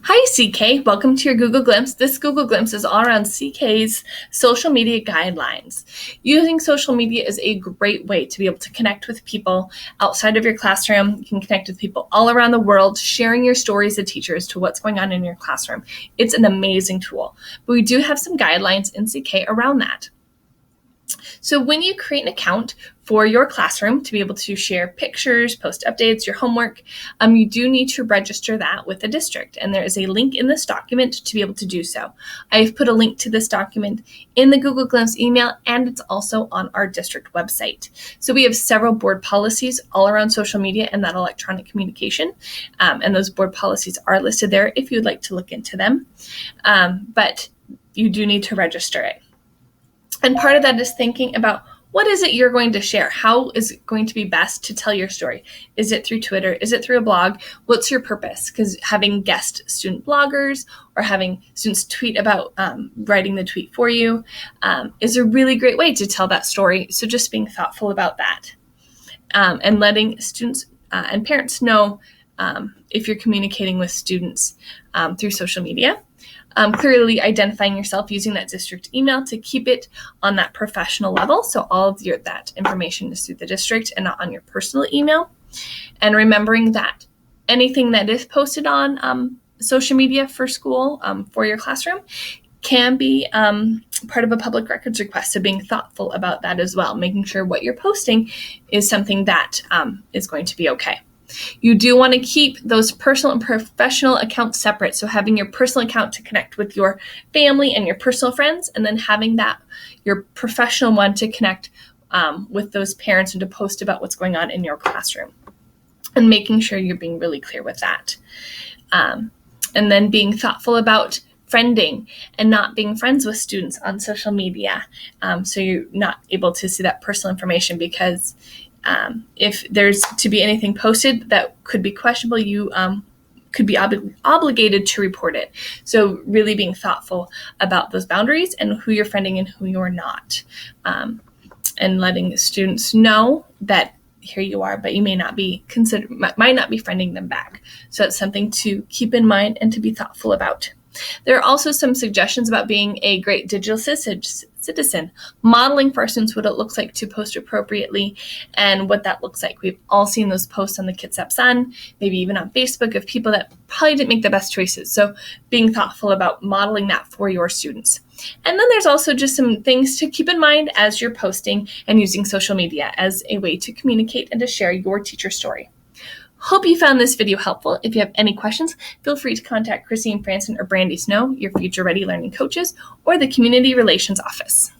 Hi, CK. Welcome to your Google Glimpse. This Google Glimpse is all around CK's social media guidelines. Using social media is a great way to be able to connect with people outside of your classroom. You can connect with people all around the world, sharing your stories as teachers to what's going on in your classroom. It's an amazing tool, but we do have some guidelines in CK around that. So when you create an account for your classroom to be able to share pictures, post updates, your homework, you do need to register that with the district. And there is a link in this document to be able to do so. I've put a link to this document in the Google Glimpse email, and it's also on our district website. So we have several board policies all around social media and that electronic communication. And those board policies are listed there if you'd like to look into them. But you do need to register it. And part of that is thinking about what is it you're going to share? How is it going to be best to tell your story? Is it through Twitter? Is it through a blog? What's your purpose? Because having guest student bloggers or having students tweet about writing the tweet for you is a really great way to tell that story. So just being thoughtful about that and letting students and parents know if you're communicating with students through social media. Clearly identifying yourself using that district email to keep it on that professional level. So all of that information is through the district and not on your personal email. And remembering that anything that is posted on social media for school, for your classroom, can be part of a public records request. So being thoughtful about that as well, making sure what you're posting is something that is going to be okay. You do want to keep those personal and professional accounts separate. So having your personal account to connect with your family and your personal friends, and then having your professional one to connect with those parents and to post about what's going on in your classroom. And making sure you're being really clear with that. And then being thoughtful about friending and not being friends with students on social media. So you're not able to see that personal information because if there's to be anything posted that could be questionable, you could be obligated to report it. So really being thoughtful about those boundaries and who you're friending and who you're not. And letting students know that here you are, but you might not be friending them back. So it's something to keep in mind and to be thoughtful about. There are also some suggestions about being a great digital citizen, modeling for our students what it looks like to post appropriately and what that looks like. We've all seen those posts on the Kitsap Sun, maybe even on Facebook, of people that probably didn't make the best choices. So being thoughtful about modeling that for your students. And then there's also just some things to keep in mind as you're posting and using social media as a way to communicate and to share your teacher story. Hope you found this video helpful. If you have any questions, feel free to contact Christine Franson or Brandy Snow, your Future Ready Learning coaches, or the Community Relations Office.